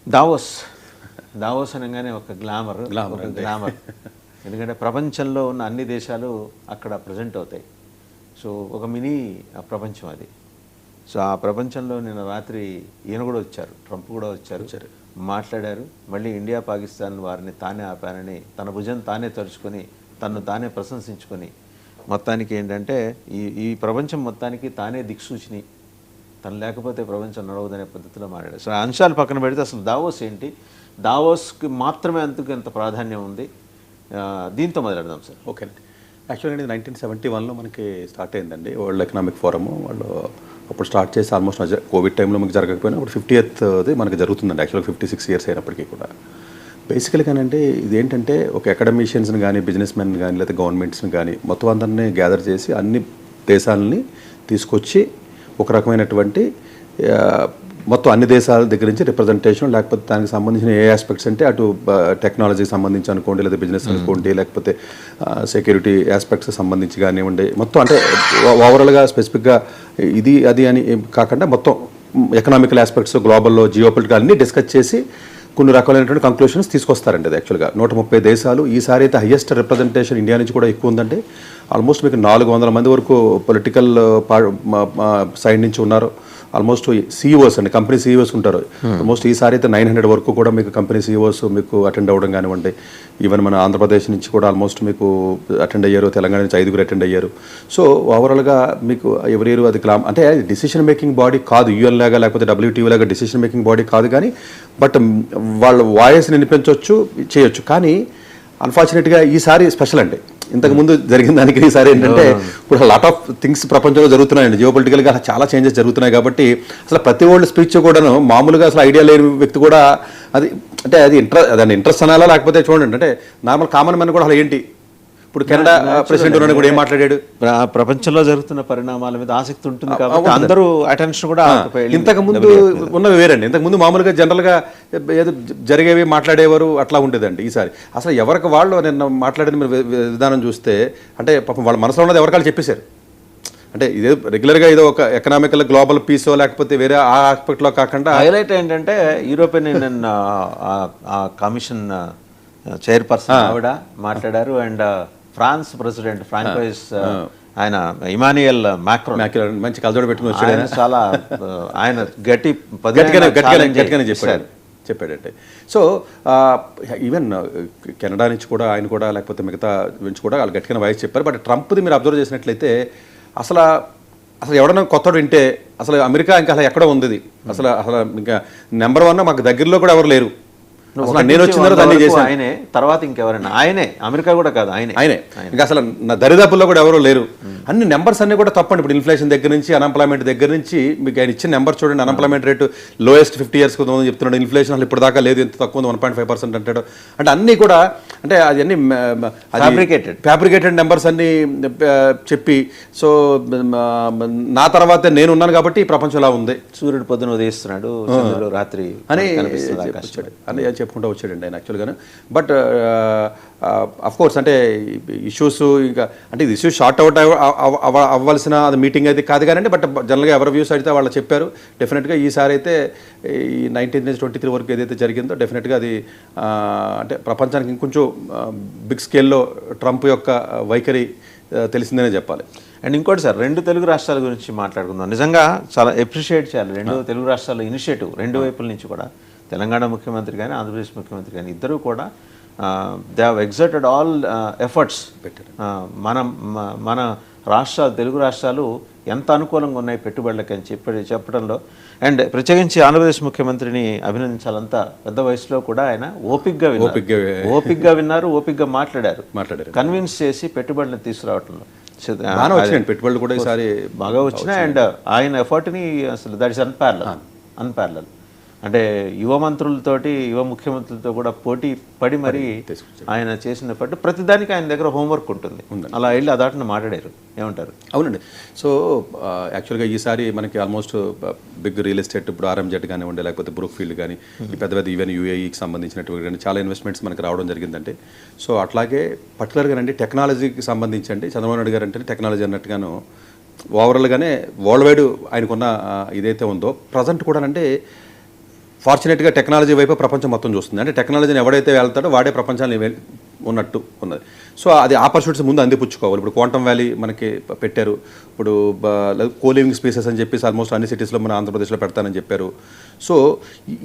Davos Davos అనగానే ఒక glamour. ఎందుకంటే ప్రపంచంలో ఉన్న అన్ని దేశాలు అక్కడ ప్రజెంట్ అవుతాయి. సో ఒక మినీ ప్రపంచం అది. సో ఆ ప్రపంచంలో నిన్న రాత్రి ఈయన కూడా వచ్చారు, ట్రంప్ కూడా వచ్చారు, మాట్లాడారు. మళ్ళీ ఇండియా పాకిస్తాన్ వారిని తానే ఆపానని తన భుజం తానే తరుచుకొని తను తానే ప్రశంసించుకొని మొత్తానికి ఏంటంటే ఈ ప్రపంచం మొత్తానికి తానే దిక్సూచిని, తను లేకపోతే ప్రపంచం నడవదనే పద్ధతిలో మాట్లాడారు. సో అంశాలు పక్కన పెడితే అసలు దావోస్ ఏంటి, దావోస్కి మాత్రమే అందుకు ఎంత ప్రాధాన్యం ఉంది, దీంతో మొదలెడదాం సార్. ఓకేనండి. యాక్చువల్గా ఇది 1971లో మనకి స్టార్ట్ అయిందండి వరల్డ్ ఎకనామిక్ ఫోరము. వాళ్ళు అప్పుడు స్టార్ట్ చేసి ఆల్మోస్ట్ కోవిడ్ టైంలో మనకి జరగకపోయినా అప్పుడు 50th మనకి జరుగుతుందండి. యాక్చువల్గా 56 years అయినప్పటికీ కూడా బేసికల్గానంటే ఇదేంటంటే ఒక అకాడమిషియన్స్ని కానీ బిజినెస్ మెన్ కానీ లేదా గవర్నమెంట్స్ని కానీ మొత్తం అందరినీ గ్యాదర్ చేసి అన్ని దేశాలని తీసుకొచ్చి ఒక రకమైనటువంటి మొత్తం అన్ని దేశాల దగ్గర నుంచి రిప్రజెంటేషన్, లేకపోతే దానికి సంబంధించిన ఏ ఆస్పెక్ట్స్ అంటే అటు టెక్నాలజీకి సంబంధించి అనుకోండి, లేదా బిజినెస్ అనుకోండి, లేకపోతే సెక్యూరిటీ ఆస్పెక్ట్స్ సంబంధించి కానివ్వండి, మొత్తం అంటే ఓవరాల్గా స్పెసిఫిక్గా ఇది అది అని కాకుండా మొత్తం ఎకనామికల్ ఆస్పెక్ట్స్, గ్లోబల్లో జియోపొలిటికల్ అన్నీ డిస్కస్ చేసి కొన్ని రకాలైనటువంటి కంక్లూషన్స్ తీసుకొస్తారండి. అది యాక్చువల్గా 130 దేశాలు. ఈసారి అయితే హయ్యెస్ట్ రిప్రజెంటేషన్ ఇండియా నుంచి కూడా ఎక్కువ ఉందండి. ఆల్మోస్ట్ మీకు 400 మంది వరకు పొలిటికల్ సైడ్ నుంచి ఉన్నారు. ఆల్మోస్ట్ సీఈఓస్ అండి, కంపెనీ సీఈఓస్ ఉంటారు. ఆల్మోస్ట్ ఈసారి అయితే 900 వరకు కూడా మీకు కంపెనీ సీఈఓస్ మీకు అటెండ్ అవ్వడం కానివ్వండి. ఈవెన్ మన ఆంధ్రప్రదేశ్ నుంచి కూడా ఆల్మోస్ట్ మీకు అటెండ్ అయ్యారు, తెలంగాణ నుంచి 5 అటెండ్ అయ్యారు. సో ఓవరాల్గా మీకు ఎవరి అది అంటే డిసిషన్ మేకింగ్ బాడీ కాదు, యూఎన్ లాగా లేకపోతే WTO లాగా డిసిషన్ మేకింగ్ బాడీ కాదు, కానీ బట్ వాళ్ళ వాయిస్ని వినిపించవచ్చు, చేయొచ్చు. కానీ అన్ఫార్చునేట్గా ఈసారి స్పెషల్ అండి. ఇంతకుముందు జరిగిన దానికి ఈసారి ఏంటంటే ఇప్పుడు లాట్ ఆఫ్ థింగ్స్ ప్రపంచంలో జరుగుతున్నాయండి. జియోపొలిటికల్గా చాలా చేంజెస్ జరుగుతున్నాయి. కాబట్టి అసలు ప్రతి ఒళ్ళు స్పీచ్ కూడాను మామూలుగా అసలు ఐడియా లేని వ్యక్తి కూడా అది అంటే దాని ఇంట్రెస్ట్ అనాలా, లేకపోతే చూడండి అంటే నార్మల్ కామన్ మ్యాన్ కూడా అసలు ఏంటి ఇప్పుడు కెనడా ప్రెసిడెంట్ ఉన్నాడు కూడా ఏం మాట్లాడాడు, ప్రపంచంలో జరుగుతున్న పరిణామాల మీద ఆసక్తి ఉంటుంది కాబట్టి అందరూ అటెన్షన్ కూడా. ఇంతకు ముందు ఉన్నవి వేరండి. ఇంతకు ముందు మామూలుగా జనరల్గా ఏదో జరిగేవి మాట్లాడేవారు, అట్లా ఉండేదండి. ఈసారి అసలు ఎవరికి వాళ్ళు నిన్న మాట్లాడిన విధానం చూస్తే అంటే పాపం వాళ్ళ మనసులో ఉన్నది ఎవరికాళ్ళు చెప్పేశారు. అంటే ఇదే రెగ్యులర్గా ఏదో ఒక ఎకనామికల్ గ్లోబల్ పీసో లేకపోతే వేరే ఆ ఆస్పెక్ట్లో కాకుండా హైలైట్ ఏంటంటే యూరోపియన్ యూనియన్ కమిషన్ చైర్పర్సన్ ఆవిడ మాట్లాడారు. అండ్ ఫ్రాన్స్ ప్రెసిడెంట్ ఫ్రాంకోయిస్ ఆయన ఇమాన్యుయల్ మాక్రోన్ మంచి కలజోడు పెట్టుకుని వచ్చాడు. చాలా ఆయన గట్టిగానే చెప్పాడంటే. సో ఈవెన్ కెనడా నుంచి కూడా ఆయన కూడా లేకపోతే మిగతా నుంచి కూడా వాళ్ళు గట్టిగానే వాయిస్ చెప్పారు. బట్ ట్రంప్ది మీరు అబ్జర్వ్ చేసినట్లయితే అసలు ఎవడన్నా కొత్తడు వింటే అసలు అమెరికా ఇంకా అసలు ఎక్కడో ఉంది, అసలు ఇంకా నెంబర్ 1 మాకు దగ్గరలో కూడా ఎవరు లేరు. నేను వచ్చిన తర్వాత అన్ని చేశాను, ఆయనే, తర్వాత ఇంకెవరైనా ఆయనే, అమెరికా కూడా కాదు ఆయనే. ఇంకా అసలు నా దరిదాపుల్లో కూడా ఎవరో లేరు. అన్ని నెంబర్స్ అన్ని కూడా తప్పండి. ఇప్పుడు ఇన్ఫ్లేషన్ దగ్గర నుంచి అన్ఎంప్లాయ్మెంట్ దగ్గర నుంచి మీకు ఆయన ఇచ్చిన నెంబర్ చూడండి. అన్ఎంప్లాయ్మెంట్ రేటు లోయెస్ట్ 50 years ఉందని చెప్తున్నాడు. ఇన్ఫ్లేషన్ అసలు ఇప్పుడు దాకా లేదు, ఎంత తక్కువ ఉంది 1.5% అంటాడు. అంటే అన్నీ కూడా అంటే అది అన్ని ఫ్యాబ్రికేటెడ్ నెంబర్స్ అన్ని చెప్పి, సో నా తర్వాతే నేను ఉన్నాను కాబట్టి ఈ ప్రపంచం ఇలా ఉంది, సూర్యుడు పొద్దున ఉదయిస్తున్నాడు రాత్రి అని చెప్పుకుంటూ వచ్చాడండి ఆయన యాక్చువల్గాను. బట్ అఫ్ కోర్స్ అంటే ఇష్యూస్ ఇంకా అంటే ఇది ఇష్యూస్ షార్ట్ అవుట్ అవ్వాల్సిన అది మీటింగ్ అయితే కాదు కానీ, బట్ జనరల్గా ఎవరి వ్యూస్ అయితే వాళ్ళు చెప్పారు. డెఫినెట్గా ఈసారి అయితే ఈ 19 నుంచి 23 వరకు ఏదైతే జరిగిందో డెఫినెట్గా అది అంటే ప్రపంచానికి ఇంకొంచెం బిగ్ స్కేల్లో ట్రంప్ యొక్క వైఖరి తెలిసిందనే చెప్పాలి. అండ్ ఇంకోటి సార్, 2 తెలుగు రాష్ట్రాల గురించి మాట్లాడుకుందాం. నిజంగా చాలా అప్రిషియేట్ చేయాలి 2 తెలుగు రాష్ట్రాల ఇనిషియేటివ్, 2 వైపుల నుంచి కూడా. తెలంగాణ ముఖ్యమంత్రి కానీ ఆంధ్రప్రదేశ్ ముఖ్యమంత్రి కానీ ఇద్దరూ కూడా they have exerted all efforts. మన రాష్ట్రాలు, తెలుగు రాష్ట్రాలు ఎంత అనుకూలంగా ఉన్నాయి పెట్టుబడులకి అని చెప్పడంలో. అండ్ ప్రత్యేకించి ఆంధ్రప్రదేశ్ ముఖ్యమంత్రిని అభినందించాలంత పెద్ద వయసులో కూడా ఆయన ఓపిక్గా విన్నారు, ఓపిక్గా మాట్లాడారు, కన్విన్స్ చేసి పెట్టుబడులను తీసుకురావటంలో పెట్టుబడులు కూడా ఈసారి బాగా వచ్చినాయి. అండ్ ఆయన ఎఫర్ట్ని అసలు దట్ ఇస్ అన్పారలల్. అంటే యువ మంత్రులతోటి, యువ ముఖ్యమంత్రులతో కూడా పోటీ పడి మరి ఆయన చేసిన పట్టు ప్రతిదానికి ఆయన దగ్గర హోంవర్క్ ఉంటుంది. అలా వెళ్ళి అదాటను మాట్లాడారు. ఏమంటారు? అవునండి. సో యాక్చువల్గా ఈసారి మనకి ఆల్మోస్ట్ బిగ్ రియల్ ఎస్టేట్, ఇప్పుడు RMZ కానివ్వండి, లేకపోతే బ్రూక్ ఫీల్డ్ కానీ, ఈ పెద్ద పెద్ద ఈవెన్ UAEకి సంబంధించినటువంటి కానీ చాలా ఇన్వెస్ట్మెంట్స్ మనకి రావడం జరిగిందంటే. సో అట్లాగే పర్టికులర్గానండి టెక్నాలజీకి సంబంధించండి చంద్రబాబు నాయుడు గారు అంటే టెక్నాలజీ అన్నట్టుగాను ఓవరాల్గానే వరల్డ్ వైడ్ ఆయనకున్న ఇదైతే ఉందో ప్రజెంట్ కూడా అంటే ఫార్చునేట్గా టెక్నాలజీ వైపు ప్రపంచం మొత్తం చూస్తుంది. అంటే టెక్నాలజీని ఎవడైతే వెళ్తాడో వాడే ప్రపంచాన్ని ఉన్నట్టు ఉన్నది. సో అది ఆపర్చునిటీస్ ముందు అందిపుచ్చుకోవాలి. ఇప్పుడు క్వాంటమ్ వ్యాలీ మనకి పెట్టారు, ఇప్పుడు కోలివింగ్ స్పేసెస్ అని చెప్పేసి ఆల్మోస్ట్ అన్ని సిటీస్లో మన ఆంధ్రప్రదేశ్లో పెడతానని చెప్పారు. సో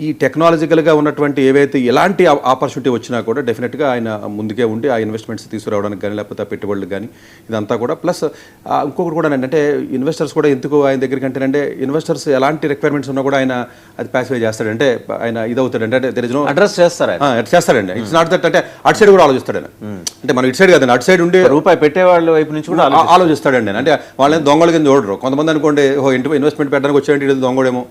ఈ టెక్నాలజికల్గా ఉన్నటువంటి ఏవైతే ఎలాంటి ఆపర్చునిటీ వచ్చినా కూడా డెఫినెట్గా ఆయన ముందుకే ఉండి ఆ ఇన్వెస్ట్మెంట్స్ తీసుకురావడానికి కానీ లేకపోతే ఆ పెట్టుబడులు కానీ ఇదంతా కూడా. ప్లస్ ఇంకొకటి కూడా అంటే ఇన్వెస్టర్స్ కూడా ఎందుకు ఆయన దగ్గరికి అంటే ఇన్వెస్టర్స్ ఎలాంటి రిక్వైర్మెంట్స్ ఉన్నా కూడా ఆయన అది ప్యాసిఫై చేస్తాడు. అంటే ఆయన ఇదవుతాడు, అంటే దెర్ ఇస్ నో అడ్రస్ చేస్తాడండి. ఇట్స్ నాట్ దట్ అంటే అటు సైడ్ కూడా ఆలోచిస్తాడు ఆయన. అంటే మనం ఇటు సైడ్ కదండి, అటు సైడ్ ఉండి రూపాయి పెట్టేవాళ్ళ వైపు నుంచి కూడా ఆలోచిస్తాడండి. అంటే వాళ్ళని దొంగల కింద చూడరు. కొంతమంది అనుకోండి ఇన్వెస్ట్మెంట్ పెట్టడానికి వచ్చేయండి దొంగడేమో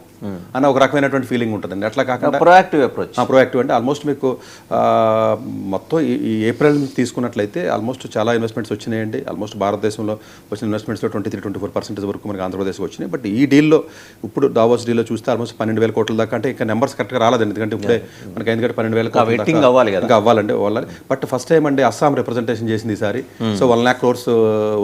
అన్న ఒక రకమైనటువంటి ఫీలింగ్ ఉంటుందండి. అట్లా కాకుండా ప్రొయాక్టివ్ అప్రోచ్. ప్రొయాక్టివ్ అంటే ఆల్మోస్ట్ మీకు మొత్తం ఈ ఏప్రిల్ నుంచి తీసుకున్నట్లయితే ఆల్మోస్ట్ చాలా ఇన్వెస్ట్మెంట్స్ వచ్చినాయండి. ఆల్మోస్ట్ భారతదేశంలో వచ్చిన ఇన్వెస్ట్మెంట్స్లో 23-24% వరకు మనకి ఆంధ్రప్రదేశ్కి వచ్చినాయి. బట్ ఈ డీల్లో ఇప్పుడు దావోస్ డీల్లో చూస్తే ఆల్మోస్ట్ 12,000 కోట్ల దాకా. అంటే ఇంకా నెంబర్స్ కరెక్ట్గా రాలేదండి, ఎందుకంటే ఇప్పుడే మనకి ఎందుకంటే 12,000 కోట్లు అవ్వాలి ఇంకా అవ్వాలండి వాళ్ళని. బట్ ఫస్ట్ టైం అండి అస్సాం రిప్రజెంటేషన్ చేసింది ఈసారి. సో 1 lakh crores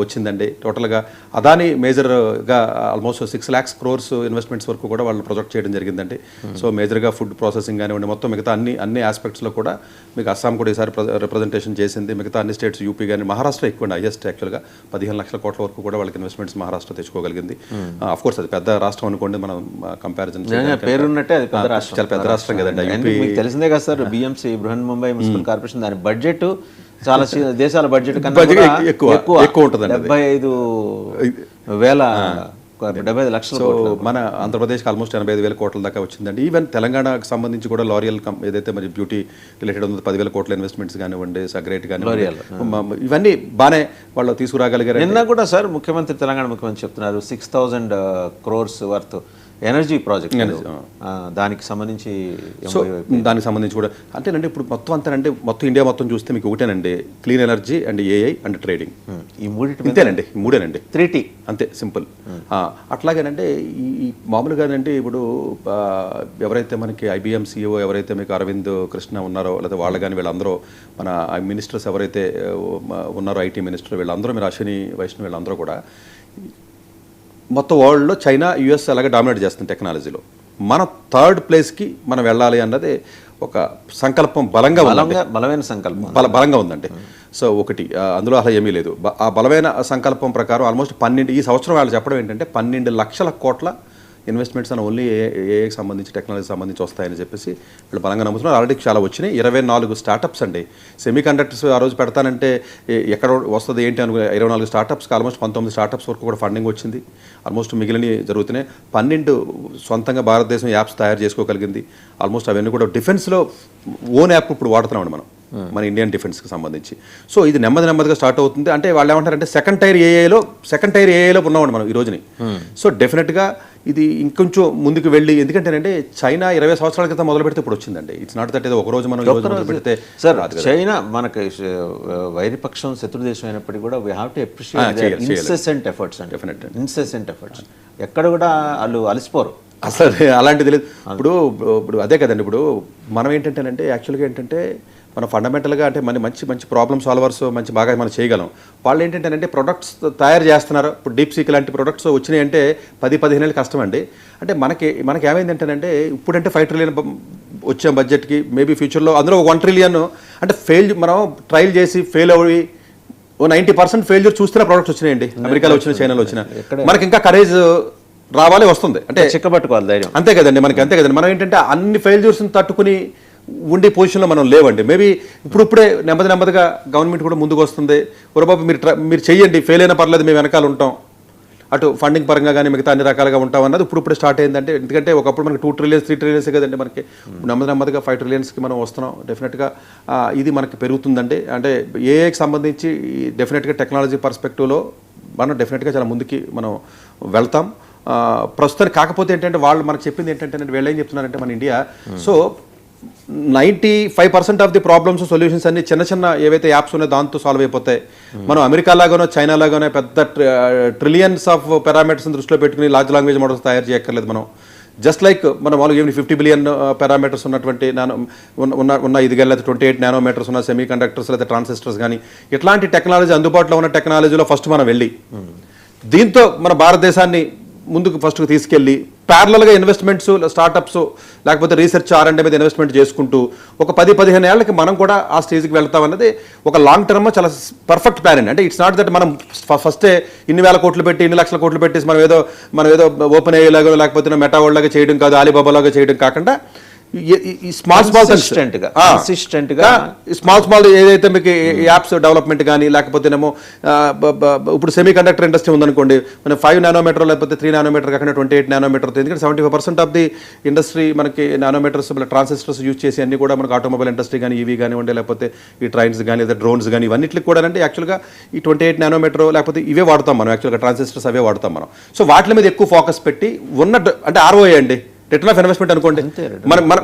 వచ్చిందండి టోటల్గా. అదాని మేజర్గా ఆల్మోస్ట్ 6 lakhs crores ఇన్వెస్ట్మెంట్స్ వరకు కూడా వాళ్ళు ప్రొజెక్ట్ చేయడం జరిగిందండి. సో మేజర్గా ఫుడ్ ప్రాసెసింగ్ కానివ్వండి, మొత్తం మిగతా అన్ని ఆస్పెక్ట్స్లో కూడా మీకు అస్సాం కూడా ఈసారి రిప్రజెంటేషన్ చేసింది. మిగతా అన్ని స్టేట్స్ యూపీ కానీ మహారాష్ట్ర ఎక్కువ హైయెస్ట్ యాక్చువల్గా 15 లక్షల కోట్ల వరకు కూడా వాళ్ళకి ఇన్వెస్ట్మెంట్స్ మహారాష్ట్ర తెచ్చుకోగలిగింది. అఫ్ కోర్స్ అది పెద్ద రాష్ట్రం అనుకోండి, మనం కంపారిజన్ పేరున్నట్టే అది పెద్ద రాష్ట్రం, చాలా పెద్ద రాష్ట్రం కదండి. మీకు తెలిసిందే కదా sir, BMC Brihan Mumbai municipal corporation దాని బడ్జెట్ చాలా దేశాల బడ్జెట్ కన్నా ఎక్కువ ఉంటుంది, 75 లక్షలు. సో మన ఆంధ్రప్రదేశ్కి ఆల్మోస్ట్ 85,000 కోట్ల దాకా వచ్చిందండి. ఈవెన్ తెలంగాణకు సంబంధించి కూడా లారియల్ ఏదైతే మరి బ్యూటీ రిలేటెడ్ ఉందో 10,000 కోట్ల ఇన్వెస్ట్మెంట్స్ కానివ్వండి, సగ్రేట్ కానివ్వండి, ఇవన్నీ బాగానే వాళ్ళు తీసుకురాగలిగారు. నిన్న కూడా సార్ తెలంగాణ ముఖ్యమంత్రి చెప్తున్నారు 6,000 crores వర్త్ ఎనర్జీ ప్రాజెక్ట్, దానికి సంబంధించి. సో దానికి సంబంధించి కూడా అంటేనండి ఇప్పుడు మొత్తం అంతేనంటే మొత్తం ఇండియా మొత్తం చూస్తే మీకు ఒకటేనండి, clean energy and AI and trading. ఈ ఇంతేనండి, ఈ మూడేనండి, 3T అంతే సింపుల్. అట్లాగేనంటే ఈ మామూలుగానంటే ఇప్పుడు ఎవరైతే మనకి ఐబిఎం సిఇఓ ఎవరైతే మీకు అరవింద్ కృష్ణ ఉన్నారో లేదా వాళ్ళు కానీ వీళ్ళందరూ మన మినిస్టర్స్ ఎవరైతే ఉన్నారో ఐటీ మినిస్టర్ వీళ్ళందరూ, మీరు అశ్విని వైష్ణవ్ వీళ్ళందరూ కూడా మొత్తం వరల్డ్లో చైనా యుఎస్ అలాగే డామినేట్ చేస్తుంది టెక్నాలజీలో. మన 3rd ప్లేస్కి మనం వెళ్ళాలి అన్నది ఒక సంకల్పం బలమైన సంకల్పం బలంగా ఉందండి. సో ఒకటి అందులో అలా ఏమీ లేదు. ఆ బలమైన సంకల్పం ప్రకారం ఆల్మోస్ట్ 12 ఈ సంవత్సరం వాళ్ళు చెప్పడం ఏంటంటే 12 లక్షల కోట్ల ఇన్వెస్ట్మెంట్స్ అని ఓన్లీ ఏఐకి సంబంధించి టెక్నాలజీ సంబంధించి వస్తాయని చెప్పేసి వీళ్ళు బలంగా నమ్ముతున్నారు. ఆల్రెడీ చాలా వచ్చినాయి. 24 స్టార్టప్స్ అండి. సెమీ కండక్టర్స్ ఆ రోజు పెడతానంటే ఎక్కడ వస్తుంది ఏంటి అనుకునే 24 స్టార్టప్స్కి ఆల్మోస్ట్ 19 స్టార్టప్స్ వరకు కూడా ఫండింగ్ వచ్చింది. ఆల్మోస్ట్ మిగిలిన జరుగుతున్నాయి. 12 సొంతంగా భారతదేశం యాప్స్ తయారు చేసుకోగలిగింది. ఆల్మోస్ట్ అవన్నీ కూడా డిఫెన్స్లో ఓన్ యాప్ ఇప్పుడు వాడుతున్నామండి మనం, మన ఇండియన్ డిఫెన్స్కి సంబంధించి. సో ఇది నెమ్మదిగా స్టార్ట్ అవుతుంది. అంటే వాళ్ళు ఏమంటారంటే సెకండ్ టైర్ ఏఐలో ఉన్నామండి మనం ఈ రోజుని. సో డెఫినెట్గా ఇది ఇంకొంచెం ముందుకు వెళ్ళి, ఎందుకంటేనంటే చైనా 20 సంవత్సరాల క్రితం మొదలు పెడితే ఇప్పుడు వచ్చిందండి. ఇట్స్ నాట్ దట్ ఏదో ఒక రోజు మనం మొదలు పెడితే. సార్ చైనా మనకి వైరిపక్షం శత్రుదేశం అయినప్పటికీ కూడా we have to appreciate incessant efforts అండి, ఇన్సెసెంట్ ఎఫర్ట్స్. ఎక్కడ కూడా వాళ్ళు అలసిపోరు అసలు, అలాంటిది లేదు. ఇప్పుడు అదే కదండి. ఇప్పుడు మనం ఏంటంటేనంటే యాక్చువల్గా ఏంటంటే మనం ఫండమెంటల్గా అంటే మంచి ప్రాబ్లమ్ సాల్వర్స్ బాగా మనం చేయగలం. వాళ్ళు ఏంటంటే ప్రొడక్ట్స్ తయారు చేస్తున్నారు. ఇప్పుడు డీప్ సీక్ లాంటి ప్రొడక్ట్స్ వచ్చినాయి అంటే 10-15 ఏళ్ళు కష్టం అండి. అంటే మనకి ఏమైందంటేనంటే ఇప్పుడంటే 5 trillion వచ్చే బడ్జెట్కి మేబీ ఫ్యూచర్లో అందులో 1 trillion అంటే మనం ట్రయల్ చేసి ఫెయిల్ అయ్యి 90% ఫెయిల్యూర్ చూస్తున్న ప్రొడక్ట్స్ వచ్చినాయండి. అమెరికాలో వచ్చిన, చైనాలో వచ్చిన. మనకి ఇంకా కరేజ్ రావాలి, వస్తుంది అంటే చిక్కబట్టుకోవాలి ధైర్యం. అంతే కదండి, అంతే కదండి. మనం ఏంటంటే అన్ని ఫెయిల్యూర్స్ని తట్టుకుని ఉండే పొజిషన్లో మనం లేవండి. మేబీ ఇప్పుడే నెమ్మదిగా గవర్నమెంట్ కూడా ముందుకు వస్తుంది. బాబు మీరు చెయ్యండి, ఫెయిల్ అయినా పర్లేదు, మేము వెనకాల ఉంటాం, అటు ఫండింగ్ పరంగా కానీ మిగతా అన్ని రకాలుగా ఉంటాం అన్నది ఇప్పుడే స్టార్ట్ అయిందంటే. ఎందుకంటే ఒకప్పుడు మనకి 2 trillion 3 trillion కదండి, మనకి నెమ్మదిగా 5 trillion మనం వస్తున్నాం. డెఫినెట్గా ఇది మనకి పెరుగుతుందండి. అంటే ఏఐకి సంబంధించి డెఫినెట్గా టెక్నాలజీ పర్స్పెక్టివ్లో మనం డెఫినెట్గా చాలా ముందుకి మనం వెళ్తాం ప్రస్తుతానికి. కాకపోతే ఏంటంటే వాళ్ళు మనకు చెప్పింది ఏంటంటే వీళ్ళు ఏం చెప్తున్నారంటే మన India, so 95% of the problems solutions అన్ని చిన్న ఏవైతే యాప్స్ ఉన్నాయో దాంతో సాల్వ్ అయిపోతాయి. మనం అమెరికా లాగానో చైనా లాగానో పెద్ద ట్రిలియన్స్ ఆఫ్ పారామీటర్స్ దృష్టిలో పెట్టుకుని లార్జ్ లాంగ్వేజ్ మోడల్స్ తయారు చేయక్కర్లేదు. మనం జస్ట్ లైక్ మనం వాళ్ళు ఏమి 50 billion పారామీటర్స్ ఉన్నటువంటి ఉన్న ఇది కానీ లేదా 28 nanometers ఉన్న సెమీ కండక్టర్స్ లేదా ట్రాన్సిస్టర్స్ కానీ ఇట్లాంటి టెక్నాలజీ అందుబాటులో ఉన్న టెక్నాలజీలో ఫస్ట్ మనం వెళ్ళి దీంతో మన భారతదేశాన్ని ముందుకు ఫస్ట్కి తీసుకెళ్ళి ప్యారలల్గా ఇన్వెస్ట్మెంట్స్, స్టార్టప్స్ లేకపోతే రీసెర్చ్ R&D మీద ఇన్వెస్ట్మెంట్ చేసుకుంటూ ఒక 10-15 ఏళ్ళకి మనం కూడా ఆ స్టేజ్కి వెళ్తాం అన్నది ఒక లాంగ్ టర్మ్ చాలా పర్ఫెక్ట్ ప్లాన్ అండి. అంటే ఇట్స్ నాట్ దట్ మనం ఫస్టే ఇన్ని వేల కోట్లు పెట్టి ఇన్ని లక్షల కోట్లు పెట్టేసి మనం ఏదో ఓపెన్ AI లాగా లేకపోతే మెటా వరల్డ్ లాగా చేయడం కాదు, అలీబాబా లాగా చేయడం కాకుండా స్మాల్ ఏదైతే మీకు యాప్స్ డెవలప్మెంట్ కానీ లేకపోతేనేమో ఇప్పుడు సెమీ కండక్టర్ ఇండస్ట్రీ ఉందనుకోండి, మనం 5 నానోమీటర్ లేకపోతే 3 నానోమీటర్ కాకుండా 28 నానోమీటర్, ఎందుకంటే 75% ఆఫ్ ది ఇండస్ట్రీ మనకి నానోమీటర్స్ ట్రాన్సిస్టర్స్ యూజ్ చేసి అన్ని కూడా మనకు ఆటోమొబైల్ ఇండస్ట్రీ కానీ ఈవీ కానివ్వండి లేకపోతే ఈ ట్రైన్స్ కానీ లేదా డ్రోన్స్ కానీ ఇవన్నిటికి కూడా అంటే యాక్చువల్గా ఈ 28 నానోమీటర్ లేకపోతే ఇవే వాడతాం మనం, యాక్చువల్గా ట్రాన్సిస్టర్స్ అవే వాడతాం మనం. సో వాటి మీద ఎక్కువ ఫోకస్ పెట్టి అంటే ROI అండి, రిటర్న్ ఆఫ్ ఇన్వెస్ట్మెంట్ అనుకోండి,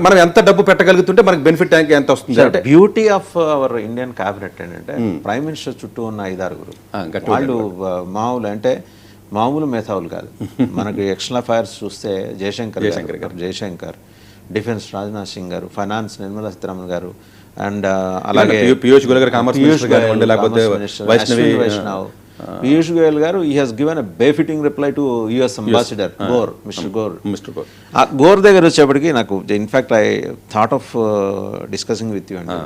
మనం ఎంత డబ్బు పెట్టగలుగుతుంటే మనకి బెనిఫిట్ ఎంత వస్తుంది. అంటే beauty of our Indian cabinet ఏంటంటే ప్రైమ్ మినిస్టర్ చుట్టూ ఉన్న 5-6 వాళ్ళు మామూలు మేధావులు కాదు. మనకి ఎక్స్టర్నల్ అఫైర్స్ చూస్తే జయశంకర్, డిఫెన్స్ రాజ్నాథ్ సింగ్ గారు, ఫైనాన్స్ నిర్మలా సీతారామన్ గారు, అండ్ అలాగే పీయూష్ గోయల్ గారు కామర్స్ మినిస్టర్ గారు, లేకపోతే వైష్ణవ్ పీయూష్ గోయల్ గారు he has given a befitting reply to US ambassador Gore, Mr. Gore. Gor దగ్గర వచ్చేప్పటికి నాకు in fact I thought of discussing with you అండి.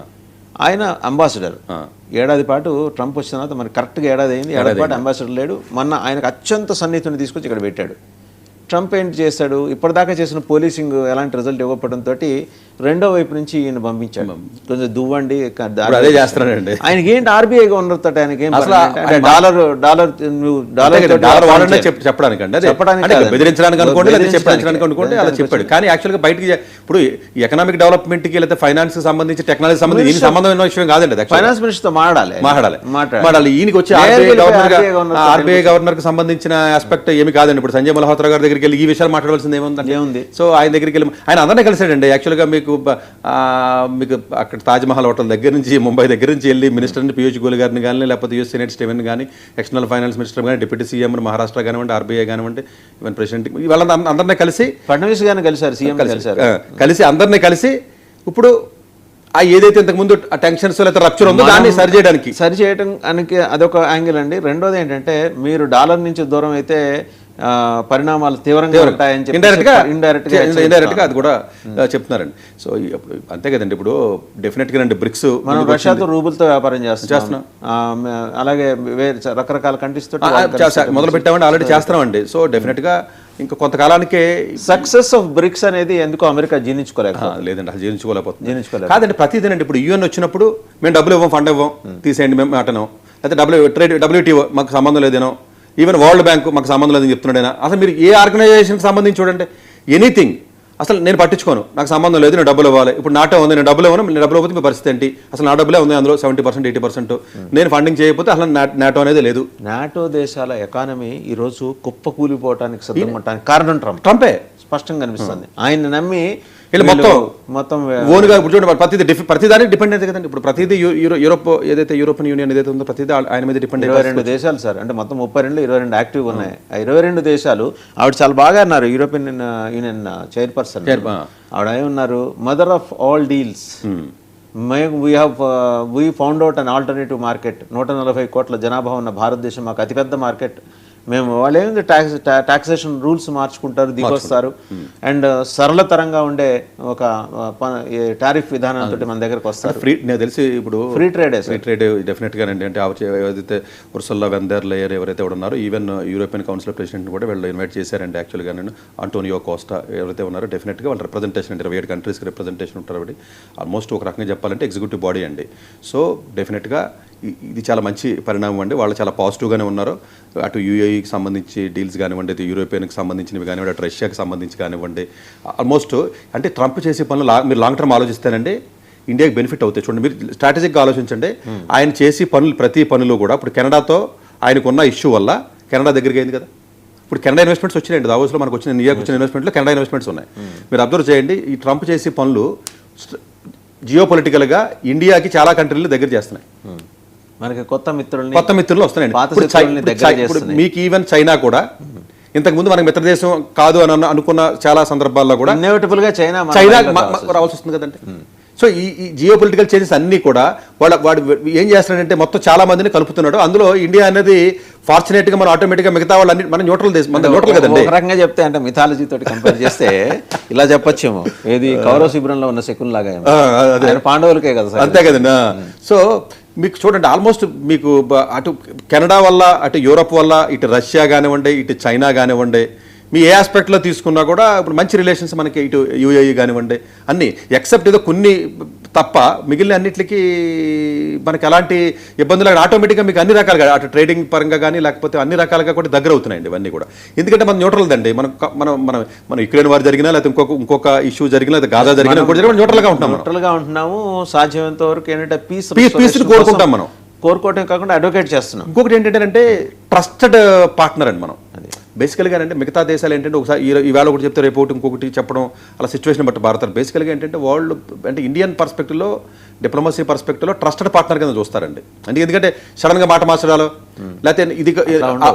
ఆయన అంబాసిడర్, ఏడాది పాటు ట్రంప్ వచ్చిన తర్వాత మరి కరెక్ట్గా ఏడాది అయింది, ఏడాది పాటు అంబాసిడర్ లేడు. మొన్న ఆయనకు అత్యంత సన్నిహితుని తీసుకొచ్చి ఇక్కడ పెట్టాడు. ట్రంప్ ఏంటి చేశాడు, ఇప్పటిదాకా చేసిన పోలీసింగ్ ఎలాంటి రిజల్ట్ ఇవ్వకపోవడంతో రెండో వైపు నుంచి ఈయన పంపించాడు, కొంచెం దువ్వండి అదే చేస్తున్నాడండి. ఆయనకి ఏంటి RBI గవర్నర్ తోటి ఆయనకి బెదిరించడానికి అనుకోండి లేదా చెప్పడానికి అనుకోండి అలా చెప్పాడు. కానీ యాక్చువల్గా బయటికి ఇప్పుడు ఎకనామిక్ డెవలప్మెంట్ కి లేదా ఫైనాన్స్ కి సంబంధించి టెక్నాలజీ సంబంధించి దీనికి సంబంధమైన విషయం కాదండి. ఫైనాన్స్ మినిస్టర్ తో మాట్లాడాలి. ఈయనకి వచ్చి RBI గవర్నర్ కి సంబంధించిన ఆస్పెక్ట్ ఏమి కాదండి. ఇప్పుడు సంజయ్ మల్హోత్రా గారి దగ్గరికి వెళ్ళి ఈ విషయాలు మాట్లాడాల్సింది ఏముంది. సో ఆయన దగ్గరికి వెళ్ళి ఆయన అందరినీ కలిసాడండి. యాక్చువల్గా మీకు అక్కడ తాజ్మహల్ హోటల్ దగ్గర నుంచి ముంబై దగ్గర నుంచి వెళ్ళి మినిస్టర్ని పీయూష్ గోయల్ గారిని కానీ లేకపోతే US సెనేట్ స్టీవెన్ కానీ ఎక్స్టర్నల్ ఫైనాన్స్ మినిస్టర్ కానీ డిప్యూటీ CM మహారాష్ట్ర కానివ్వండి, RBI కానివ్వండి, ఈవెన్ ప్రెసిడెంట్ వాళ్ళందరినీ కలిసి ఫడ్నవీస్ గారిని కలిసారు, CM కలిసి అందరినీ కలిసి ఇప్పుడు ఏదైతే ఇంతకుముందు టెన్షన్స్ లేదా రప్చర్ ఉందో దాన్ని సరి చేయడానికి అదొక యాంగిల్ అండి. రెండోది ఏంటంటే మీరు డాలర్ నుంచి దూరం అయితే పరిణామాలు తీవ్రంగా ఉంటాయని చెప్పి ఇండైరెక్ట్ గా అది కూడా చెప్తున్నారండి. సో అంతే కదండి. ఇప్పుడు డెఫినెట్ గా బ్రిక్స్ మనం రష్యాతో రూబుల్తో వ్యాపారం చేస్తున్నాం, అలాగే రకరకాల కంట్రీస్ తో మొదలు పెట్టామండి, ఆల్రెడీ చేస్తున్నామండి. సో డెఫినెట్ గా ఇంకా కొంతకాలానికే సక్సెస్ ఆఫ్ బ్రిక్స్ అనేది ఎందుకో అమెరికా లేదండి, అసలు జీర్ణించుకోలేకపోతుంది. కాదండి ప్రతిదేనండి. ఇప్పుడు UN వచ్చినప్పుడు మేము డబ్బులు ఇవ్వం, ఫండ్ ఇవ్వం, తీసేయండి మేము అంటున్నాం, లేకపోతే WTO మాకు సంబంధం లేదేనో, ఈవెన్ వరల్డ్ బ్యాంక్ మాకు సంబంధం లేదని చెప్తున్నాడైనా. అసలు మీరు ఏ ఆర్గనైజేషన్కి సంబంధించి చూడండి, ఎనీథింగ్ అసలు నేను పట్టించుకోను, నాకు సంబంధం లేదు, నేను డబ్బులు ఇవ్వాలి. ఇప్పుడు నాటో ఉంది, నేను డబ్బులు ఇవ్వను, నేను డబ్బులు ఇవ్వకపోతే మీ పరిస్థితి ఏంటి? అసలు నా డబ్బులే ఉంది, అందులో 70% 80% నేను ఫండింగ్ చేయకపోతే అసలు నాటో అనేది లేదు. నాటో దేశాల ఎకానమీ ఈరోజు కుప్పకూలిపోవడానికి సిద్ధమవడానికి కారణం ట్రంపే స్పష్టంగా కనిపిస్తుంది. ఆయన నమ్మి మొత్తం ఓన్గా ఇప్పుడు చూడండి ప్రతిదానికి డిపెండ్ అయితే కదండి. ఇప్పుడు ప్రతిదీ యూరోపియన్ యూనియన్ ఏదైతే ఉందో ప్రతిదీ ఆయన మీద డిపెండ్. 22 దేశాలు సార్, అంటే మొత్తం 32, 22 యాక్టివ్ ఉన్నాయి. 22 దేశాలు ఆవిడ చాలా బాగా అన్నారు, యూరోపియన్ యూనియన్ చైర్పర్సన్ ఆవిడ ఏమన్నారు, mother of all deals, we found out an alternative market. 140 కోట్ల జనాభా ఉన్న భారతదేశం మాకు అతిపెద్ద మార్కెట్. మేము వాళ్ళు ఏమైంది టాక్సేషన్ రూల్స్ మార్చుకుంటారు, దిగొస్తారు, అండ్ సరళతరంగా ఉండే ఒక టారిఫ్ విధానంతో మన దగ్గరకు వస్తారు. నాకు తెలిసి ఇప్పుడు ఫ్రీ ట్రేడ్ డెఫినెట్ గా అంటే ఏదైతే ఉర్సులా వన్ డెర్ లెయర్ ఎవరైతే ఉన్నారో, ఈవెన్ యూరోపియన్ కౌన్సిల్ ప్రెసిడెంట్ కూడా వీళ్ళు ఇన్వైట్ చేశారండి. యాక్చువల్గా నేను అంటోనియో కోస్టా ఎవరైతే ఉన్నారో డెఫినెట్గా వాళ్ళ రిప్రజెంటేషన్ అంటే 27 కంట్రీస్కి రిప్రజెంటేషన్ ఉంటారు. కాబట్టి ఆల్మోస్ట్ ఒక రకంగా చెప్పాలంటే ఎగ్జిక్యూటివ్ బాడీ అండి. సో డెఫినెట్గా ఇది చాలా మంచి పరిణామం అండి. వాళ్ళు చాలా పాజిటివ్గానే ఉన్నారు. అటు UAEకి సంబంధించి డీల్స్ కానివ్వండి, అటు యూరోపియన్కి సంబంధించినవి కానివ్వండి, అటు రష్యాకి సంబంధించి కానివ్వండి, ఆల్మోస్ట్ అంటే ట్రంప్ చేసే పనులు మీరు లాంగ్ టర్మ్ ఆలోచిస్తానండి ఇండియాకి బెనిఫిట్ అవుతాయి. చూడండి మీరు స్ట్రాటజిక్గా ఆలోచించండి. ఆయన చేసి ప్రతి పనులు కూడా ఇప్పుడు కెనడాతో ఆయనకున్న ఇష్యూ వల్ల కెనడా దగ్గరికి అయింది కదా. ఇప్పుడు కెనడా ఇన్వెస్ట్మెంట్స్ వచ్చినాయండి, దావోస్లో మనకు వచ్చిన న్యూయార్క్ వచ్చిన ఇన్వెస్ట్మెంట్లో కెనడా ఇన్వెస్ట్మెంట్స్ ఉన్నాయి. మీరు అబ్జర్వ్ చేయండి, ఈ ట్రంప్ చేసే పనులు జియో పొలిటికల్గా ఇండియాకి చాలా కంట్రీలు దగ్గర చేస్తున్నాయి. మనకి కొత్త మిత్రులు వస్తున్నాయండి. ఇప్పుడు మీకు ఈవెన్ చైనా కూడా ఇంతకుముందు మనకి మిత్రదేశం కాదు అని అనుకున్న చాలా సందర్భాల్లో కూడా ఇన్ఎవిటబుల్ గా చైనా రావాల్సి వస్తుంది కదండి. సో ఈ జియో పొలిటికల్ చేంజెస్ అన్నీ కూడా వాడు ఏం చేస్తున్నాడంటే మొత్తం చాలా మందిని కలుపుతున్నాడు. అందులో ఇండియా అనేది ఫార్చునేట్గా మనం ఆటోమేటిక్గా మిగతా వాళ్ళన్ని మనం న్యూట్రల్ దేశం, మన న్యూట్రల్ కదండి. ఒక రకంగా చెప్తే అంటే మిథాలజీ తోటి కంపేర్ చేస్తే ఇలా చెప్పొచ్చేమో, ఏది కౌరవ శిబిరంలో ఉన్న శకున్ లాగా పాండవులకే కదా సార్. అంతే కదండి. సో మీకు చూడండి, ఆల్మోస్ట్ మీకు అటు కెనడా వల్ల, అటు యూరప్ వల్ల, ఇటు రష్యా కానివ్వండి, ఇటు చైనా కానివ్వండి, మీ ఏ ఆస్పెక్ట్లో తీసుకున్నా కూడా ఇప్పుడు మంచి రిలేషన్స్ మనకి ఇటు యూఏఈ కానివ్వండి అన్నీ, ఎక్సెప్ట్ ఏదో కొన్ని తప్ప మిగిలిన అన్నిటికీ మనకి ఎలాంటి ఇబ్బందులు ఆటోమేటిక్గా మీకు అన్ని రకాలుగా అటు ట్రేడింగ్ పరంగా కానీ లేకపోతే అన్ని రకాలుగా కూడా దగ్గర అవుతున్నాయండి ఇవన్నీ కూడా. ఎందుకంటే మన న్యూట్రల్ దండి. మనం యుక్రెయిన్ వార్ జరిగినా లేకపోతే ఇంకొక ఇష్యూ జరిగినా లేదా గాజా జరిగినా కూడా న్యూట్రల్గా ఉంటున్నాము. సాధ్యమైనంత వరకు ఏంటంటే పీస్ని కోరుకుంటాం మనం. కోరుకోవటం కాకుండా అడ్వకేట్ చేస్తున్నాం. ఇంకొకటి ఏంటంటే ట్రస్టెడ్ పార్ట్నర్ అండి మనం. బేసికల్గా అంటే మిగతా దేశాలు ఏంటంటే ఒకసారి ఈవేళ ఒకటి చెప్తే రేపు ఇంకొకటి చెప్పడం అలా సిచ్యువేషన్ బట్టి భారత బేసికల్గా ఏంటంటే వాళ్ళు అంటే ఇండియన్ పర్స్పెక్టివ్లో, డిప్లొమసీ పర్స్పెక్టివ్లో ట్రస్టెడ్ పార్ట్నర్ కింద చూస్తారండి. అంటే ఎందుకంటే సడన్గా మాట మార్చడాలు లేకపోతే ఇది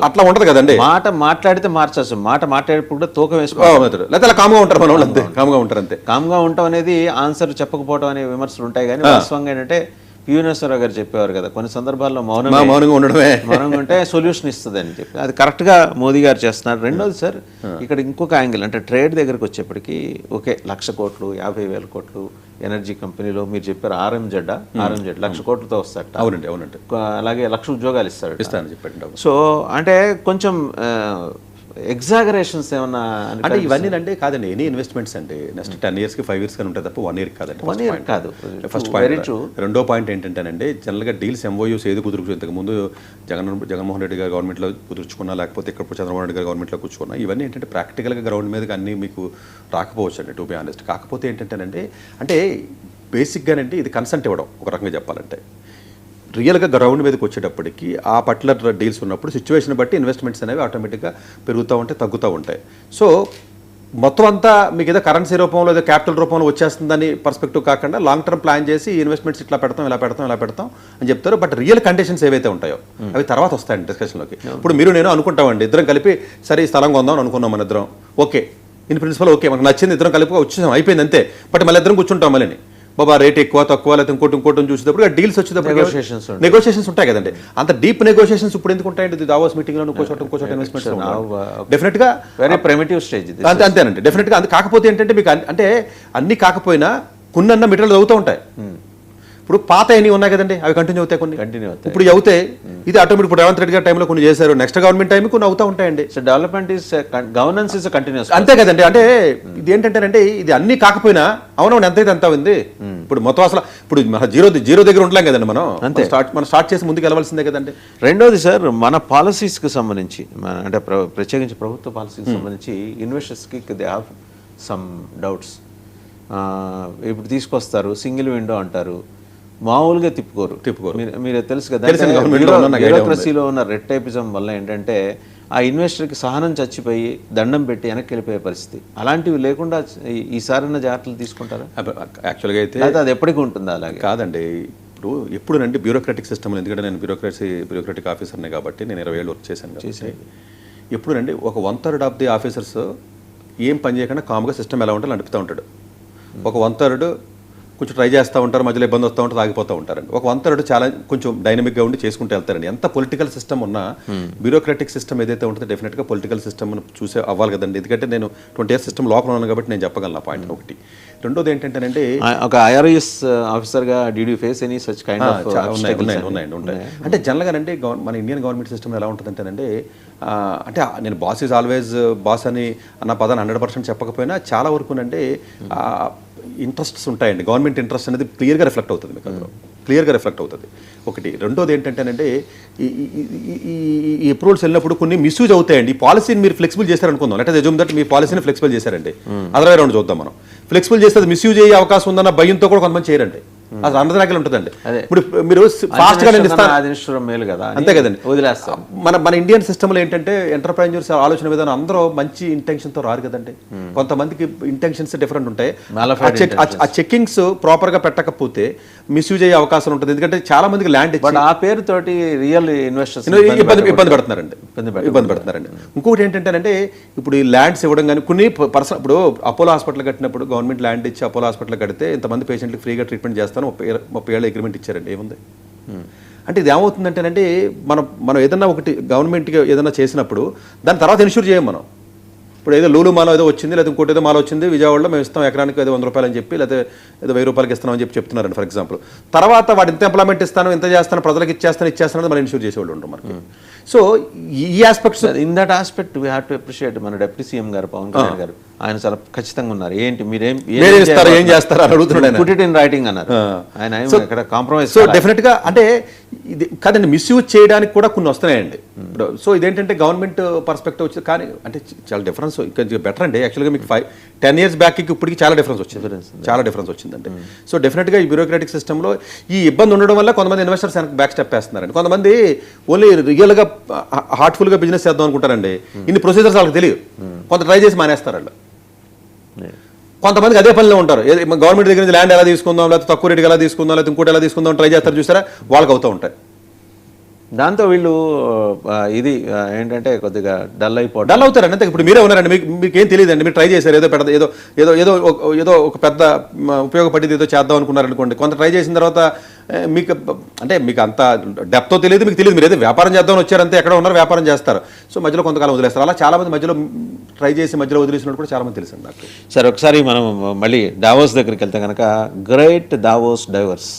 అట్లా ఉండదు కదండి. మాట మాట్లాడితే మార్చచ్చు, మాట మాట్లాడేప్పుడు కూడా తూకం వేసుకోవాలి, లేకపోతే అలా కామ్గా ఉంటారు మన వాళ్ళు. అంతే కామ్గా ఉంటారు. అంతే కామ్గా ఉండటం అనేది ఆన్సర్ చెప్పకపోవడం అనే విమర్శలు ఉంటాయి. కానీ వాస్తవంగా ఏంటంటే పియూనేశ్వరరావు గారు చెప్పేవారు కదా, కొన్ని సందర్భాల్లో మౌనంగా ఉండడమే, మౌనంగా ఉంటే సొల్యూషన్ ఇస్తుంది అని చెప్పి, అది కరెక్ట్గా మోదీ గారు చేస్తున్నారు. రెండోది సార్, ఇక్కడ ఇంకొక యాంగిల్ అంటే ట్రేడ్ దగ్గరకు వచ్చేప్పటికి ఓకే 1,00,000 కోట్లు 50,000 కోట్లు ఎనర్జీ కంపెనీలో మీరు చెప్పారు ఆర్ఎంజెడ్ 1,00,000 కోట్లతో వస్తాడు. అవునండి అవునండి. అలాగే 1,00,000 ఉద్యోగాలు ఇస్తారని చెప్పండి. సో అంటే కొంచెం ఎగ్జాగరేషన్స్ ఏమన్నా అంటే ఇవన్నీ అంటే కాదండి, ఎనీ ఇన్వెస్ట్మెంట్స్ అంటే నెక్స్ట్ 10 yearsకి 5 years కానీ ఉంటుంది తప్ప 1 year కాదండి. 1 year కాదు ఫస్ట్ పాయింట్. రెండో పాయింట్ ఏంటంటేనండి, జనరల్గా డీల్స్ ఎంఓయూస్ ఏది కుదుర్చు, ఇంతకుముందు జగన్మోహన్ రెడ్డి గారు గవర్నమెంట్లో కుదుర్చుకున్నా లేకపోతే ఇక్కడ చంద్రబాబు నాయుడు గారు గవర్నమెంట్లో కూర్చుకున్నా, ఇవన్నీ ఏంటంటే ప్రాక్టికల్గా గ్రౌండ్ మీదకి అన్నీ మీకు రాకపోవచ్చు అండి, టు బి ఆనెస్ట్. కాకపోతే ఏంటంటేనండి, అంటే బేసిక్గానంటే ఇది కన్సెంట్ ఇవ్వడం ఒక రకంగా చెప్పాలంటే. రియల్గా గ్రౌండ్ మీదకి వచ్చేటప్పటికి ఆ పర్టికులర్ డీల్స్ ఉన్నప్పుడు సిచ్యువేషన్ బట్టి ఇన్వెస్ట్మెంట్స్ అనేవి ఆటోమేటిక్గా పెరుగుతూ ఉంటాయి, తగ్గుతూ ఉంటాయి. సో మొత్తం అంతా మీకు ఏదో కరెన్సీ రూపంలో ఏదో క్యాపిటల్ రూపంలో వచ్చేస్తుందని పర్స్పెక్టివ్ కాకుండా లాంగ్ టర్మ్ ప్లాన్ చేసి ఇన్వెస్ట్మెంట్స్ ఇట్లా పెడతాం అని చెప్తారు. బట్ రియల్ కండిషన్స్ ఏవైతే ఉంటాయో అవి తర్వాత వస్తాయండి డిస్కషన్లోకి. ఇప్పుడు మీరు నేను అనుకుంటామండి, ఇద్దరం కలిపి సరే ఈ స్థలం కొందాం అనుకున్నాం, మన ఇద్దరం ఓకే ఇన్ ప్రిన్సిపల్ ఓకే మనకు నచ్చింది, ఇద్దరం కలిపి వచ్చేసాం, అయిపోయింది అంతే. బట్ మళ్ళీ ఇద్దరం కూర్చుంటాం, మళ్ళీ బాబా రేట్ ఎక్కువ తక్కువ లేకపోతే ఇంకోటి చూసేటప్పుడు డీల్స్ వచ్చేటప్పుడు నెగోషియేషన్స్ ఉంటాయి కదండి. అంత డీప్ నెగోషియేషన్స్ ఇప్పుడు ఎందుకు ఉంటాయండి? దావోస్ మీటింగ్ లో ఇంకో చోట ఇన్వెస్ట్మెంట్స్ డెఫినెట్ గా వెరీ ప్రిమిటివ్ స్టేజ్ అంతేనండి డెఫినెట్ గా. కాకపోతే ఏంటంటే మీకు అంటే అన్ని కాకపోయినా కొన్ని మెటీరియల్ అవుతూ ఉంటాయి. ఇప్పుడు పాత ఎన్ని ఉన్నాయి కదండి, అవి కంటిన్యూ అవుతాయి, కొన్ని ఇప్పుడు అవుతాయి. ఇది ఆటోమేటిక్ ఇప్పుడు రేవంత్ రెడ్డి గారి టైంలో కొన్ని చేశారు, నెక్స్ట్ గవర్నమెంట్ టైం కొన్ని అవుతా ఉంటాయండి. So development is governance is continuous. అంతే కదండి. అంటే ఇది ఏంటంటే ఇది అన్ని కాకపోయినా అవునవును ఎంతైతే అంత ఉంది. ఇప్పుడు మొత్తం అసలు ఇప్పుడు జీరో దగ్గర ఉండలేం కదండి మనం. అంతే మనం స్టార్ట్ చేసి ముందుకు వెళ్ళవలసిందే కదండి. రెండోది సార్, మన పాలసీస్కి సంబంధించి అంటే ప్రత్యేకించి ప్రభుత్వ పాలసీకి సంబంధించి ఇన్వెస్టర్స్కి దే హ్యావ్ సమ్ డౌట్స్. ఇప్పుడు తీసుకొస్తారు సింగిల్ విండో అంటారు, మామూలుగా తిప్పుకోరు. మీరు తెలుసు కదా, బ్యూరోక్రసీలో ఉన్న రెడ్ టైపిజం వల్ల ఏంటంటే ఆ ఇన్వెస్టర్కి సహనం చచ్చిపోయి దండం పెట్టి వెనక్కి వెళ్ళిపోయే పరిస్థితి. అలాంటివి లేకుండా ఈసారైనా జాగ్రత్తలు తీసుకుంటారా? యాక్చువల్గా అయితే అది ఎప్పటికీ ఉంటుందా? అలాగే కాదండి. ఎప్పుడునండి బ్యూరోక్రాటిక్ సిస్టమ్, ఎందుకంటే నేను బ్యూరోక్రాటిక్ ఆఫీసర్నే కాబట్టి నేను 20 ఏళ్ళు వర్క్ చేశాను. ఎప్పుడునండి ఒక 1/3 ఆఫ్ ది ఆఫీసర్స్ ఏం పని చేయకుండా కామ్గా సిస్టమ్ ఎలా ఉంటే నడుపుతూ ఉంటాడు. ఒక 1/3 కొంచెం ట్రై చేస్తూ ఉంటారు, మధ్యలో ఇబ్బంది వస్తూ ఉంటారు, ఆగిపోతూ ఉంటారండి. ఒక 1/3 చాలా కొంచెం డైనమిక్గా ఉండి చేసుకుంటూ వెళ్తారండి. ఎంత పొలిటికల్ సిస్టమ్ ఉన్నా బ్యూరోక్రాటిక్ సిస్టమ్ ఏదైతే ఉంటుందో డెఫినెట్గా పొలిటికల్ సిస్టమ్ చూసే అవ్వాలి కదండి. ఎందుకంటే నేను 20 years సిస్టమ్ లోపల ఉన్నాను కాబట్టి నేను చెప్పగలను ఆ పాయింట్. ఒకటి. రెండోది ఏంటంటే ఒక IRS ఆఫీసర్గా did you face any such kind of ఉన్నాయి. అంటే జనరల్గానంటే మన ఇండియన్ గవర్నమెంట్ సిస్టమ్ ఎలా ఉంటుందంటేనండి, అంటే నేను బాస్ ఈజ్ ఆల్వేజ్ బాస్ అని అన్న పదాన్ని 100% చెప్పకపోయినా చాలా వరకునంటే ఇంట్రెస్ట్స్ ఉంటాయండి. గవర్నమెంట్ ఇంట్రెస్ట్ అనేది క్లియర్గా రిఫ్లెక్ట్ అవుతుంది, మీకు అందులో క్లియర్గా రిఫ్లెక్ట్ అవుతుంది. ఒకటి. రెండోది ఏంటంటేనంటే ఈ అప్రూవల్స్ వెళ్ళినప్పుడు కొన్ని మిస్యూజ్ అవుతాయండి. ఈ పాలసీని మీరు ఫ్లెక్సిబుల్ చేశారనుకుందాం, లెట్ అస్ అజ్యూమ్ దట్ మీ పాలసీని ఫ్లెక్సిబుల్ చేశారండి, అదర్ వే రౌండ్ చూద్దాం మనం. ఫ్లెక్సిబుల్ చేస్తే అది మిస్యూజ్ అయ్యే అవకాశం ఉందన్న భయంతో కూడా కొంతమంది చేయరండి. అసలు అన్నదాకలు ఉంటుందండి. అదే. ఇప్పుడు మీరు ఫాస్ట్గా నేను ఇస్తాను ఆదినిశ్వరం మేలు కదా అంతే కదండి, వదిలేస్తాం. మన ఇండియన్ సిస్టంలో ఏంటంటే ఎంటర్ప్రైజర్స్ ఆలోచన విధానం అందరూ మంచి ఇంటెన్షన్తో రారు కదండి. కొంతమందికి ఇంటెన్షన్స్ డిఫరెంట్ ఉంటాయి. ఆ చెక్కింగ్స్ ప్రాపర్గా పెట్టకపోతే మిస్యూజ్ అయ్యే అవకాశం ఉంటుంది. ఎందుకంటే చాలా మందికి ల్యాండ్ బట్ ఆ పేరుతోటి రియల్ ఇన్వెస్టర్స్ ఇబ్బంది పెడుతున్నారండి. ఇంకొకటి ఏంటంటే ఇప్పుడు ఈ ల్యాండ్స్ ఇవ్వడం కానీ కొన్ని పర్సనల్, ఇప్పుడు అపోలో హాస్పిటల్ కట్టినప్పుడు గవర్నమెంట్ ల్యాండ్ ఇచ్చి అపోలో హాస్పిటల్ కడితే ఇంతమంది పేషెంట్కి ఫ్రీగా ట్రీట్మెంట్ చేస్తాను 30 ఏళ్ళ అగ్రిమెంట్ ఇచ్చారండి. ఏముంది అంటే ఇది ఏమవుతుందంటేనంటే మనం ఏదన్నా ఒకటి గవర్నమెంట్కి ఏదైనా చేసినప్పుడు దాని తర్వాత ఇన్ష్యూర్ చేయం మనం. ఇప్పుడు ఏదో లూలు మాల ఏదో వచ్చింది, లేదా ఇంకోటి ఏదో మాల వచ్చింది, విజయవాడలో మేము ఇస్తాం ఎకరానికి ఏదో 100 రూపాయలు అని చెప్పి, లేదా ఏదో 1000 రూపాయలకి ఇస్తామని చెప్పి చెప్తున్నారండి ఫర్ ఎగ్జాంపుల్. తర్వాత వాడు ఇంత ఇంప్లిమెంట్ ఇస్తాను, ఇంత చేస్తాను, ప్రజలకు ఇచ్చేస్తాను మనం ఇన్ష్యూర్ చేసేవాళ్ళు ఉంటాం మనకి. సో ఈ aspects, in that aspect we have to appreciate మన డిప్యూటీ సీఎం గారు పవన్ కళ్యాణ్ గారు. ఆయన చాలా ఖచ్చితంగా ఉన్నారు. ఏంటి మీరేం చేస్తారు అని అడుగుతున్నాడు. పుట్ ఇట్ ఇన్ రైటింగ్ అన్నారు ఆయన. ఇక్కడ కాంప్రమైజ్. సో డెఫినెట్గా అంటే ఇది కాదండి, మిస్యూజ్ చేయడానికి కూడా కొన్ని వస్తున్నాయండి. ఇప్పుడు సో ఇదేంటంటే గవర్నమెంట్ పర్స్పెక్టివ్ వచ్చింది, కానీ అంటే చాలా డిఫరెన్స్ ఇంకా బెటర్ అండి. యాక్చువల్గా మీకు 10 years బ్యాక్కి ఇప్పటికి చాలా డిఫరెన్స్ వచ్చిందండి. సో డెఫినెట్గా ఈ బ్యూరోక్రాటిక్ సిస్టంలో ఈ ఇబ్బంది ఉండడం వల్ల కొంతమంది ఇన్వెస్టర్స్ బ్యాక్ స్టెప్ వేస్తున్నారండి. కొంతమంది ఓన్లీ రియల్గా హార్ట్ఫుల్గా బిజినెస్ చేద్దాం అనుకుంటారండి. ఇన్ని ప్రొసీజర్స్ వాళ్ళకి తెలియదు, కొంత ట్రై చేసి మానేస్తారు వాళ్ళు. కొంతమందికి అదే పనిలో ఉంటారు, గవర్నమెంట్ దగ్గర నుంచి ల్యాండ్ ఎలా తీసుకుందాం, లేకపోతే తక్కువ రేటుకి ఎలా తీసుకుందాం, లేకపోతే ఇంకోటి ఎలా తీసుకుందాం ట్రై చేస్తారు చూసారా, వాళ్ళకి అవుతూ ఉంటాయి. దాంతో వీళ్ళు ఇది ఏంటంటే కొద్దిగా డల్ అవుతారండి. అంతే. ఇప్పుడు మీరే ఉన్నారండి, మీకు ఏం తెలియదండి, మీరు ట్రై చేశారు, ఏదో ఒక పెద్ద ఉపయోగపడేది ఏదో చేద్దాం అనుకున్నారు అనుకోండి. కొంత ట్రై చేసిన తర్వాత మీకు అంత డెప్తో తెలియదు, మీకు తెలియదు, మీరు ఏదో వ్యాపారం చేద్దామని వచ్చారంతే, ఎక్కడ ఉన్నారు వ్యాపారం చేస్తారు. సో మధ్యలో కొంతకాలం వదిలేస్తారు. అలా చాలా మంది మధ్యలో ట్రై చేసి మధ్యలో వదిలేసినట్టు కూడా చాలా మంది తెలుసు నాకు. సరే, ఒకసారి మనం మళ్ళీ దావోస్ దగ్గరికి వెళ్తే కనుక గ్రేట్ దావోస్ డైవర్స్,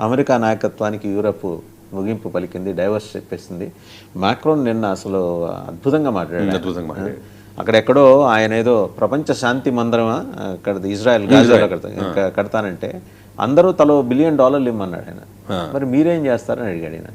అమెరికా నాయకత్వానికి యూరప్ ముగింపు పలికింది, డైవర్స్ చెప్పేసింది. మాక్రోన్ నిన్న అసలు అద్భుతంగా మాట్లాడాడు. అక్కడెక్కడో ఆయన ఏదో ప్రపంచ శాంతి మందిరం అక్కడ ఇజ్రాయెల్ గాజాలో కడతానంటే అందరూ తలో $1 బిలియన్ ఇమ్మన్నాడు ఆయన. మరి మీరేం చేస్తారని అడిగాడు ఆయన.